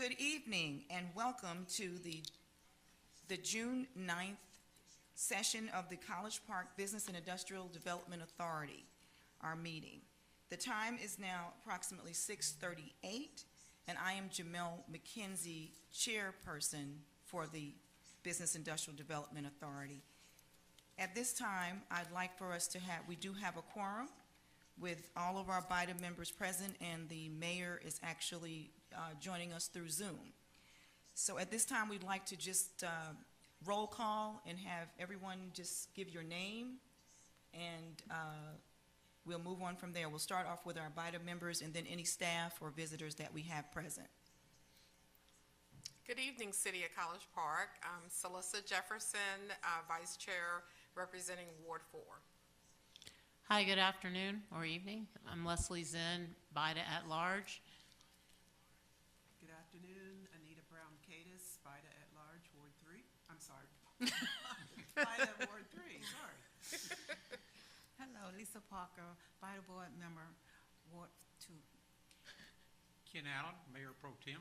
Good evening and welcome to the June 9th session of the College Park Business and Industrial Development Authority, our meeting. The time is now approximately 6:38, and I am Jamel McKenzie, chairperson for the Business Industrial Development Authority. At this time, I'd like for us to we do have a quorum with all of our BIDA members present, and the mayor is actually joining us through Zoom. So at this time, we'd like to just roll call and have everyone just give your name, and we'll move on from there. We'll start off with our BIDA members and then any staff or visitors that we have present. Good evening, City of College Park. I'm Celissa Jefferson, Vice Chair representing Ward 4. Hi, good afternoon or evening. I'm Leslie Zinn, BIDA at large. Good afternoon, Anita Brown-Cadis, BIDA at large, Ward 3. I'm sorry. BIDA Ward 3, sorry. Hello, Lisa Parker, BIDA board member, Ward 2. Ken Allen, Mayor Pro Tem.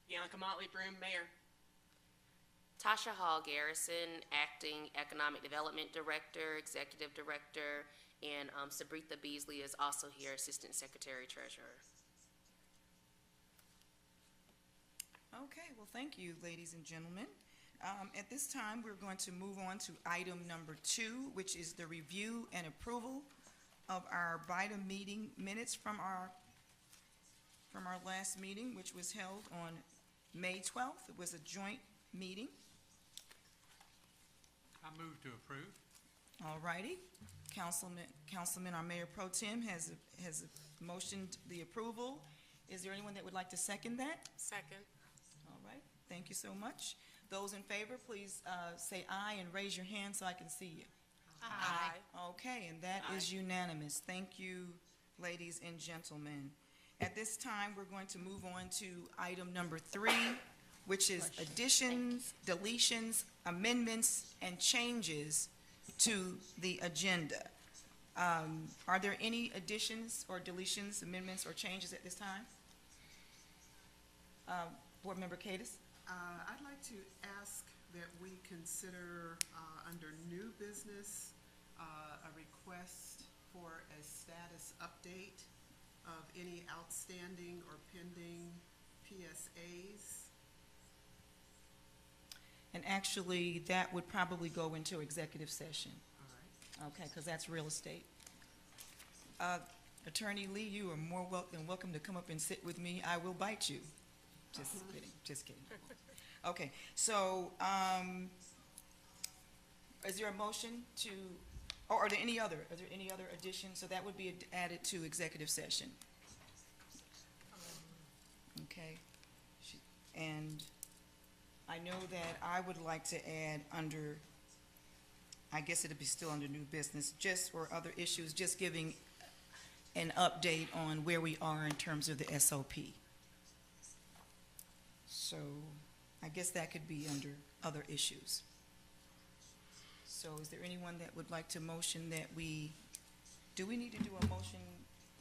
Bianca Motley Broom, Mayor. Tasha Hall Garrison, Acting Economic Development Director, Executive Director, and Sabritha Beasley is also here, Assistant Secretary Treasurer. Okay, well, thank you, ladies and gentlemen. At this time, we're going to move on to item number 2, which is the review and approval of our BIDA meeting minutes from our last meeting, which was held on May 12th. It was a joint meeting. I move to approve. All righty. Councilman, our Mayor Pro Tem has motioned the approval. Is there anyone that would like to second that? Second. All right. Thank you so much. Those in favor, please say aye and raise your hand so I can see you. Aye. Okay, and that is unanimous. Thank you, ladies and gentlemen. At this time, we're going to move on to item number 3, which is additions, deletions, amendments, and changes to the agenda. Are there any additions or deletions, amendments, or changes at this time? Board Member Cadis? I'd like to ask that we consider under new business a request for a status update of any outstanding or pending PSAs. And actually, that would probably go into executive session. All right. Okay, because that's real estate. Attorney Lee, you are more than welcome to come up and sit with me. I will bite you. Just kidding, just kidding. Okay, so is there a motion to, or are there any other additions? So that would be added to executive session. Okay, and I know that I would like to add under, I guess it'd be still under new business, just for other issues, just giving an update on where we are in terms of the SOP. So I guess that could be under other issues. So is there anyone that would like to motion that do we need to do a motion?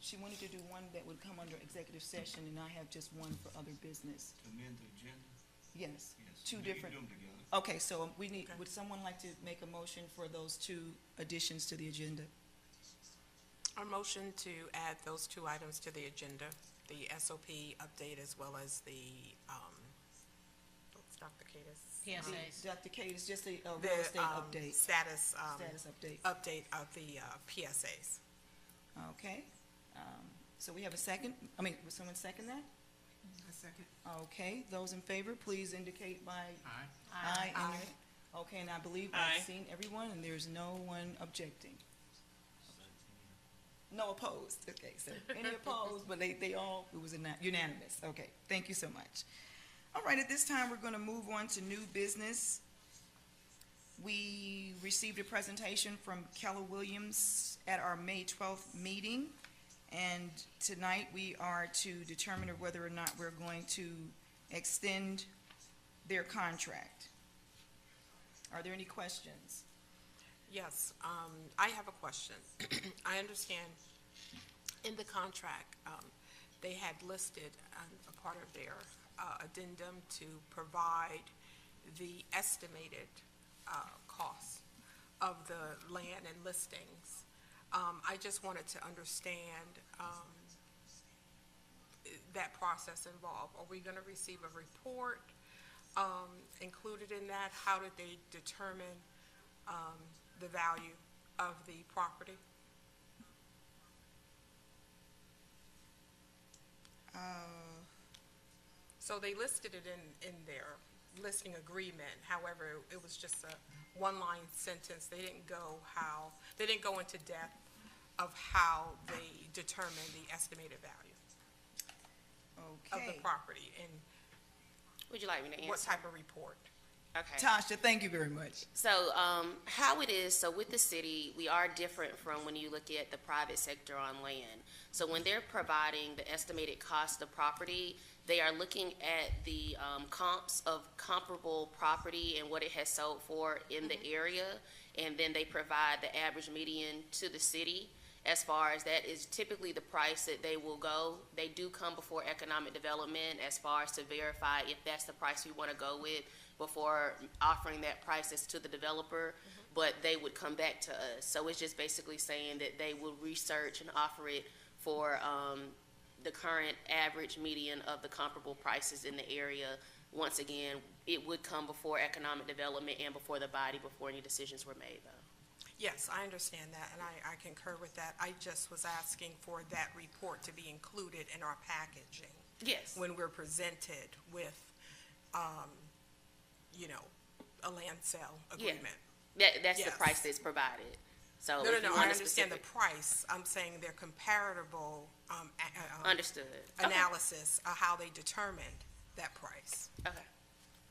She wanted to do one that would come under executive session, and I have just one for other business. Amend the agenda? Yes, Yes. two We can different. do them together. Okay, so we need, would someone like to make a motion for those 2 additions to the agenda? A motion to add those 2 items to the agenda, the SOP update as well as the, what's Dr. Cadis? PSAs. Dr. Kate, it's just a The real estate update. status Update. update of the PSAs. Okay, so we have a second. Would someone second that? A second. Okay, those in favor, please indicate by Aye. aye. Aye. Okay, and I believe Aye. I've seen everyone, and there's no one objecting. No opposed. Okay, so any opposed, but they all, it was unanimous. Okay, thank you so much. All right, at this time, we're going to move on to new business. We received a presentation from Keller Williams at our May 12th meeting, and tonight we are to determine whether or not we're going to extend their contract. Are there any questions? Yes, I have a question. I understand in the contract, they had listed a part of their addendum to provide the estimated cost of the land and listings. I just wanted to understand that process involved. Are we going to receive a report included in that? How did they determine the value of the property? So they listed it in their listing agreement. However, it was just a one-line sentence. They didn't go into depth of how they determined the estimated value of the Okay. property and Would you like me to answer? what type of report. Okay. Tasha, thank you very much. So, how it is, so with the city, we are different from when you look at the private sector on land. So when they're providing the estimated cost of property, they are looking at the comps of comparable property and what it has sold for in the area, and then they provide the average median to the city. As far as that is typically the price that they will go. They do come before economic development as far as to verify if that's the price we want to go with before offering that price as to the developer, but they would come back to us. So it's just basically saying that they will research and offer it for the current average median of the comparable prices in the area. Once again, it would come before economic development and before the body, before any decisions were made, though. Yes, I understand that, and I concur with that. I just was asking for that report to be included in our packaging Yes. when we're presented with, a land sale agreement. That's the Yes. price that's provided. So No, if you I want a understand the specific- price. I'm saying their comparable Understood. analysis of how they determined that price. Okay.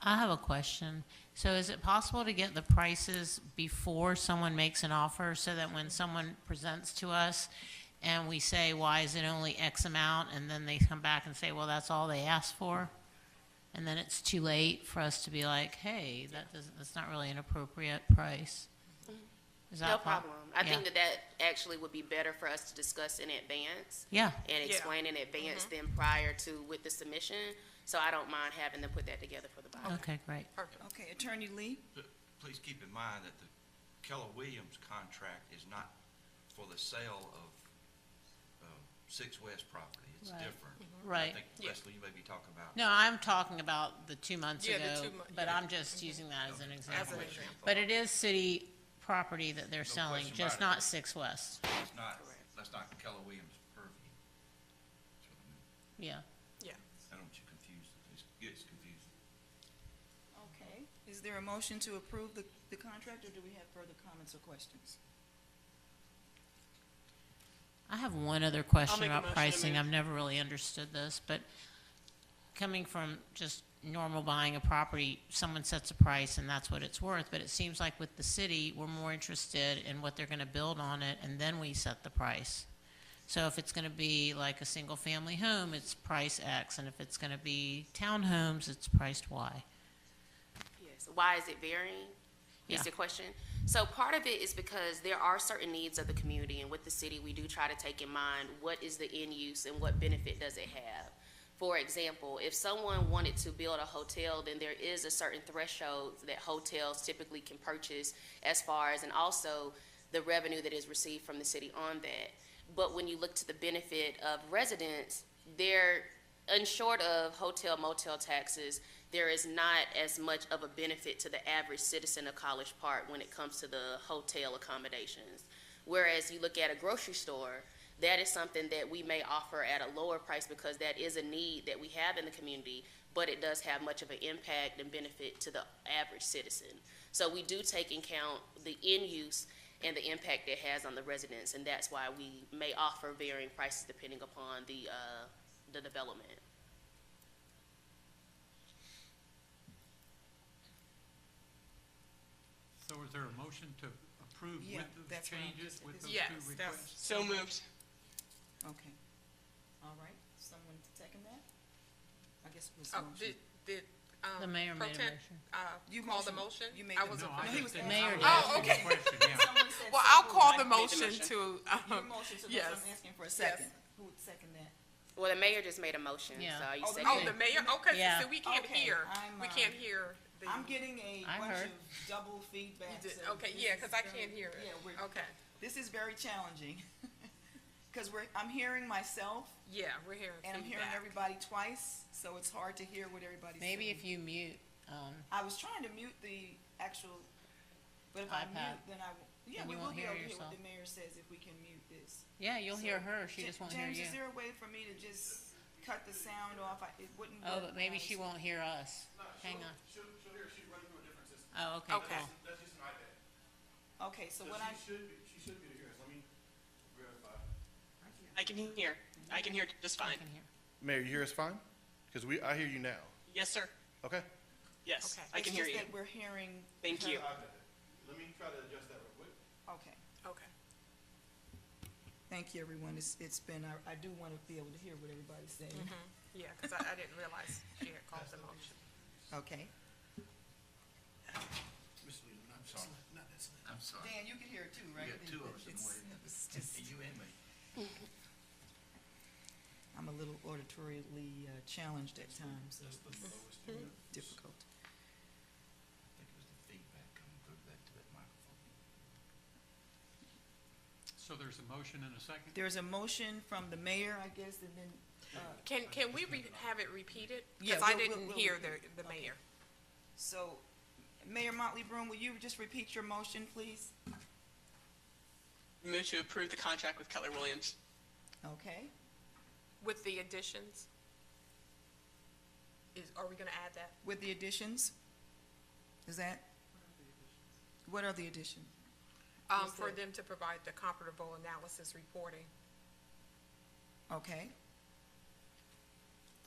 I have a question. So is it possible to get the prices before someone makes an offer so that when someone presents to us and we say, why is it only X amount? And then they come back and say, well, that's all they asked for. And then it's too late for us to be like, hey, that's not really an appropriate price. Is that No po- problem. I Yeah. think that actually would be better for us to discuss in advance Yeah, and explain in advance than prior to with the submission. So I don't mind having them put that together for the body. okay, great. Perfect. Okay, Attorney Lee? Please keep in mind that the Keller Williams contract is not for the sale of 6 West property. It's Right. different. Right. I think, Leslie, you may be talking about. No, I'm talking about the 2 months Yeah, the ago, 2 months, but yeah. I'm just using that as an example. example. But it is city property that they're No selling, question just about it. not 6 West. It's not, that's not Keller Williams' purview. That's what I mean. Yeah. Yeah. I don't want you confused. It's confusing. Okay. Is there a motion to approve the contract, or do we have further comments or questions? I have one other question make a about motion to pricing. move. I've never really understood this, but coming from just normal buying a property, someone sets a price and that's what it's worth. But it seems like with the city, we're more interested in what they're going to build on it, and then we set the price. So if it's going to be like a single-family home, it's price X, and if it's going to be townhomes, it's priced Y. Yes. Why is it varying? Is Yeah. the question. So part of it is because there are certain needs of the community, and with the city, we do try to take in mind what is the end use and what benefit does it have. For example, if someone wanted to build a hotel, then there is a certain threshold that hotels typically can purchase as far as, and also the revenue that is received from the city on that. But when you look to the benefit of residents, they're unshort of hotel motel taxes, there is not as much of a benefit to the average citizen of College Park when it comes to the hotel accommodations. Whereas you look at a grocery store, that is something that we may offer at a lower price because that is a need that we have in the community, but it does have much of an impact and benefit to the average citizen. So we do take in count the end use and the impact it has on the residents, and that's why we may offer varying prices depending upon the development. So is there a motion to approve Yeah, with those that's what I'm changes, just- with those Yes, 2 that's- requests? So moved. Okay. All right, someone second that? I guess it was Oh, motion. did, The mayor Pro made a Tem, motion. You call the motioned. motion? You made I the wasn't No, No, I he just was said. Mayor did. Oh, okay. Question, yeah. Someone said Well, I'll so call moved. the I made the motion motion. to, Your motion, so yes. I'm asking for a second. Who would second that? Well, the mayor just made a motion, Yeah. so are you Oh, the seconding? Oh, the mayor, okay, Yeah. so we can't Okay, hear, I'm, we can't hear the. I'm getting a I bunch heard. of double feedback. You did- so okay, this yeah, is 'cause I very- can't hear it. Yeah, Okay, this is very challenging. Because I'm hearing myself, yeah, we're hearing and I'm hearing feedback. everybody twice, so it's hard to hear what everybody's saying. Maybe if you mute, I was trying to mute the actual, but if I iPad. mute, then yeah, Then we you will won't be hear able to hear yourself. what the mayor says if we can mute this. yeah, you'll hear So, her, she just won't hear James, you. is there a way for me to just cut the sound off? It wouldn't Oh, work but maybe when I she was- won't hear us. Hang on. She'll hear, she's running through a different system. Oh, okay, Okay. cool. That's just an iPad. Okay, so So what I, she should be able to hear us. Let me verify. I can hear just I fine. can hear. Mayor, you hear us fine? Because I hear you now. Yes, sir. Okay? Yes, Okay. I can hear it's you. just that we're hearing, Thank you. Let me try to adjust that real quick. okay. Okay, Thank you, everyone. It's been, I do want to be able to hear what everybody's saying. yeah, because I didn't realize she had called the motion. Okay. I'm sorry. I'm sorry. Dan, you can hear it too, right? We got two of us in the way. It's just, You and me. I'm a little auditorially challenged at times, so it's difficult. I think it was the feedback coming through to that microphone. So there's a motion and a second? There's a motion from the mayor, I guess, and then, Can we have it repeated? Yeah, Because I we'll- didn't we'll hear repeat the mayor. so Mayor Motley Broom, will you just repeat your motion, please? Move to approve the contract with Keller Williams. Okay. With the additions? Are we gonna add that? With the additions? Is that? What are the additions? Is For that- them to provide the comparable analysis reporting. Okay.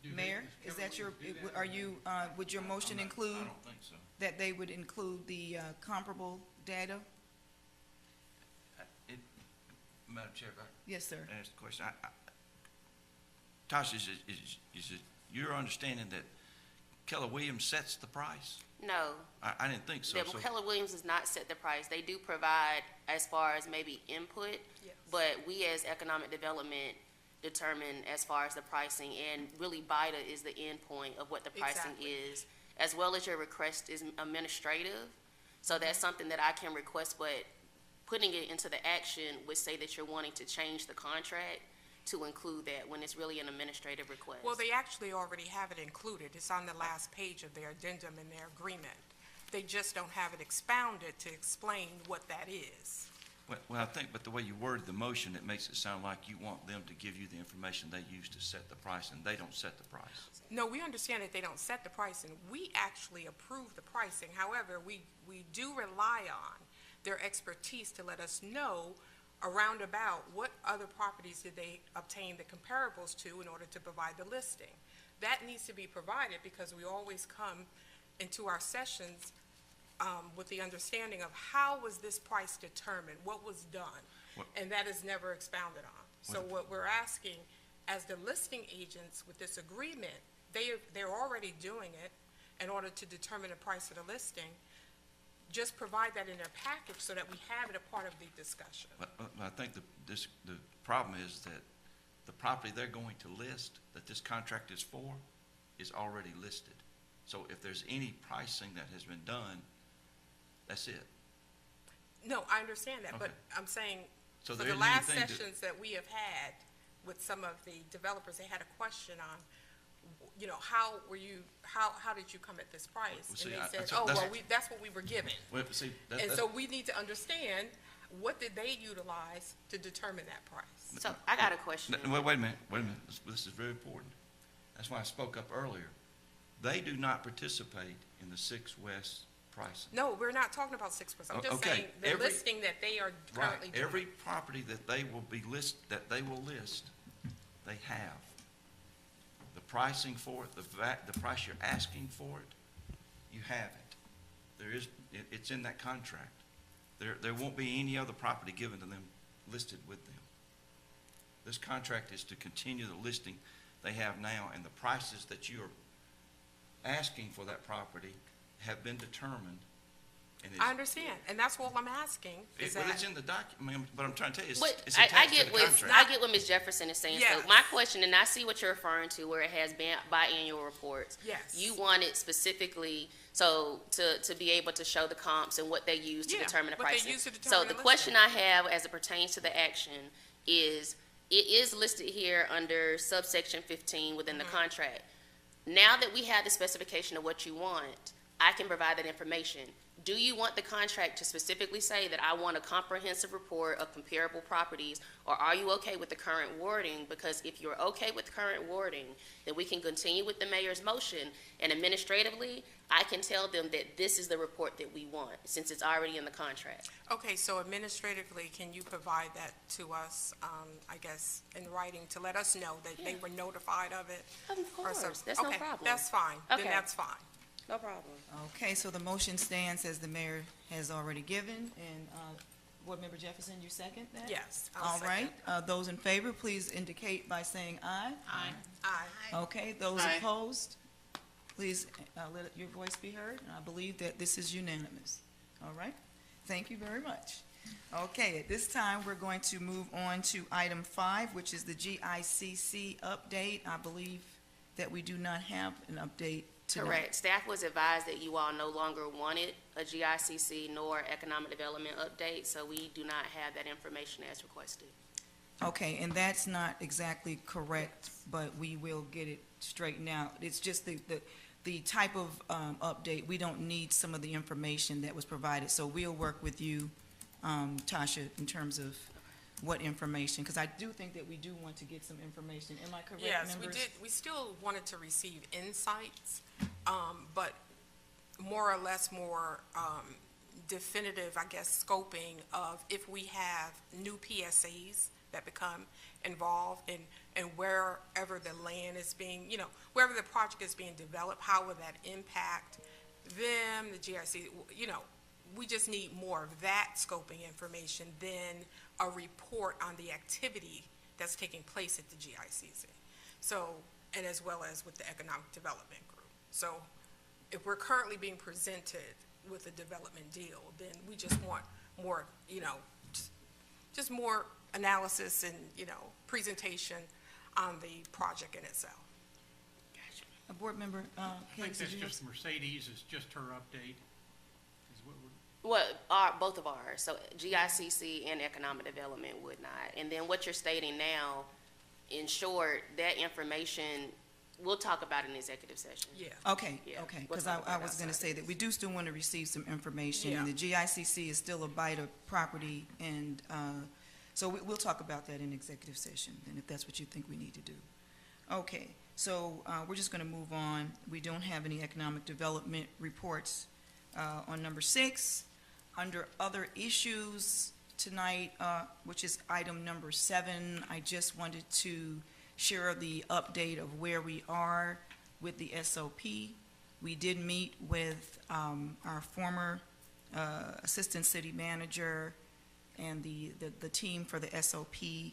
Do they- Mayor, does is that your, Keller do that? are you, would your motion I include don't think so. that they would include the comparable data? Madam Chair, if I Yes, sir. ask the question, Tasha, is it your understanding that Keller Williams sets the price? No, I didn't think so. that So Keller Williams does not set the price. They do provide as far as maybe input, Yes. but we as economic development determine as far as the pricing, and really BIDA is the end point of what the pricing Exactly. is, as well as your request is administrative. So that's something that I can request, but putting it into the action would say that you're wanting to change the contract to include that when it's really an administrative request. Well, they actually already have it included. It's on the last page of their addendum in their agreement. They just don't have it expounded to explain what that is. Well, I think, but the way you worded the motion, it makes it sound like you want them to give you the information they use to set the price, and they don't set the price. No, we understand that they don't set the pricing. We actually approve the pricing. However, we do rely on their expertise to let us know around about what other properties did they obtain the comparables to in order to provide the listing. That needs to be provided because we always come into our sessions with the understanding of how was this price determined, what was done, What- and that is never expounded on. So what we're asking, as the listing agents with this agreement, they're already doing it in order to determine the price of the listing. Just provide that in their package so that we have it a part of the discussion. But I think the problem is that the property they're going to list, that this contract is for, is already listed. So if there's any pricing that has been done, that's it. No, I understand that, but Okay. I'm saying, So for there the isn't last anything to- sessions that we have had with some of the developers, they had a question on, how did you come at this price? Well, see, And I- they said, that's- oh, well, that's- that's what we were given. Well, see, And so we need to understand, what did they utilize to determine that price? So I got a question. Wait a minute. This is very important. That's why I spoke up earlier. They do not participate in the 6 West pricing. No, we're not talking about 6%. I'm just Okay, saying, the every- listing that they are Right, currently doing. every property that they will list, they have. The pricing for it, the price you're asking for it, you have it. It's in that contract. There won't be any other property given to them listed with them. This contract is to continue the listing they have now, and the prices that you are asking for that property have been determined And I understand, and that's all I'm asking, is Well, that, it's in the document, but I'm trying to tell you, But it's I attached to get the what, contract. I get what Ms. Jefferson is saying. So Yes. my question, and I see what you're referring to, where it has been biannual reports. Yes. You want it specifically, so to be able to show the comps and what they use to Yeah, determine the what they pricing. use to So determine the the question I have as it pertains to the action is, it is listed here under subsection 15 within the contract. Now that we have the specification of what you want, I can provide that information. Do you want the contract to specifically say that I want a comprehensive report of comparable properties, or are you okay with the current wording? Because if you're okay with the current wording, then we can continue with the mayor's motion, and administratively, I can tell them that this is the report that we want, since it's already in the contract. okay, so administratively, can you provide that to us, I guess, in writing, to let us know that they Yeah. were notified of it? Of or some- course, that's no okay, problem. that's fine, then Okay. that's fine. No problem. Okay, so the motion stands as the mayor has already given, and, Board Member Jefferson, you second that? Yes, I'll All second. right, those in favor, please indicate by saying aye. Aye. Aye. Okay, those Aye. opposed, please let your voice be heard, and I believe that this is unanimous. All right, thank you very much. Okay, at this time, we're going to move on to item 5, which is the GICC update. I believe that we do not have an update tonight. Correct. Staff was advised that you all no longer wanted a GICC nor economic development update, so we do not have that information as requested. Okay, and that's not exactly correct, but we will get it straightened out. It's just the type of update, we don't need some of the information that was provided, so we'll work with you, Tasha, in terms of what information, because I do think that we do want to get some information. Am I correct, Yes, we members? did, we still wanted to receive insights, but more or less more definitive, I guess, scoping of if we have new PSAs that become involved and wherever the land is being, wherever the project is being developed, how will that impact them, the GIC, we just need more of that scoping information than a report on the activity that's taking place at the GICC. So, and as well as with the Economic Development Group. So if we're currently being presented with a development deal, then we just want more, just more analysis and, presentation on the project in itself. A board member, I think Hicks, that's did you just Mercedes, is just her update. Is what we're, Well, both of ours, so GICC and economic development would not. And then what you're stating now, in short, that information, we'll talk about in executive session. Yeah. Okay, Yeah, okay, we'll because talk I about was gonna outside say that we do still want to receive some information, and Yeah. the GICC is still a bite of property, and, so we'll talk about that in executive session, and if that's what you think we need to do. Okay, so, we're just gonna move on. We don't have any economic development reports, on number 6. Under other issues tonight, which is item number 7, I just wanted to share the update of where we are with the SOP. We did meet with our former assistant city manager and the team for the SOP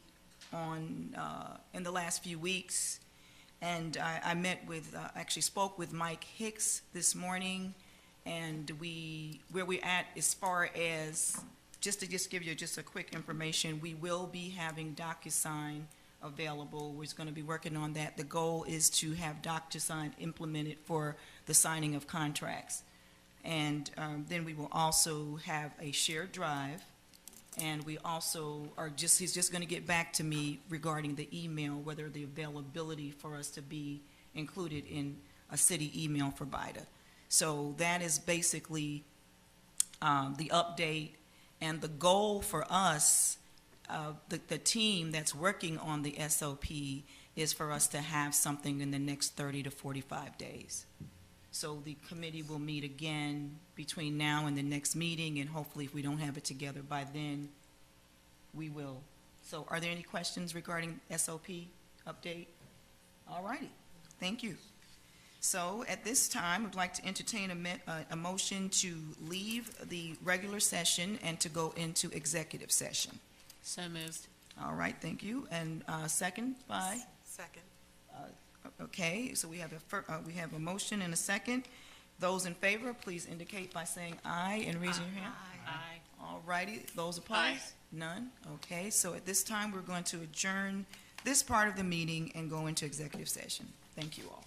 on, in the last few weeks. And I met with, actually spoke with Mike Hicks this morning, and where we're at as far as, just to give you just a quick information, we will be having DocuSign available. We're going to be working on that. The goal is to have DocuSign implemented for the signing of contracts. And then we will also have a shared drive, and we also he's just going to get back to me regarding the email, whether the availability for us to be included in a city email for BIDA. So that is basically the update, and the goal for us, the team that's working on the SOP, is for us to have something in the next 30 to 45 days. So the committee will meet again between now and the next meeting, and hopefully if we don't have it together by then, we will. So are there any questions regarding SOP update? All righty, thank you. So at this time, I'd like to entertain a motion to leave the regular session and to go into executive session. So moved. All right, thank you. And second by? Second. Okay, so we have a motion and a second. Those in favor, please indicate by saying aye and raising your hand. Aye. All righty, those opposed? Aye. None? Okay, so at this time, we're going to adjourn this part of the meeting and go into executive session. Thank you all.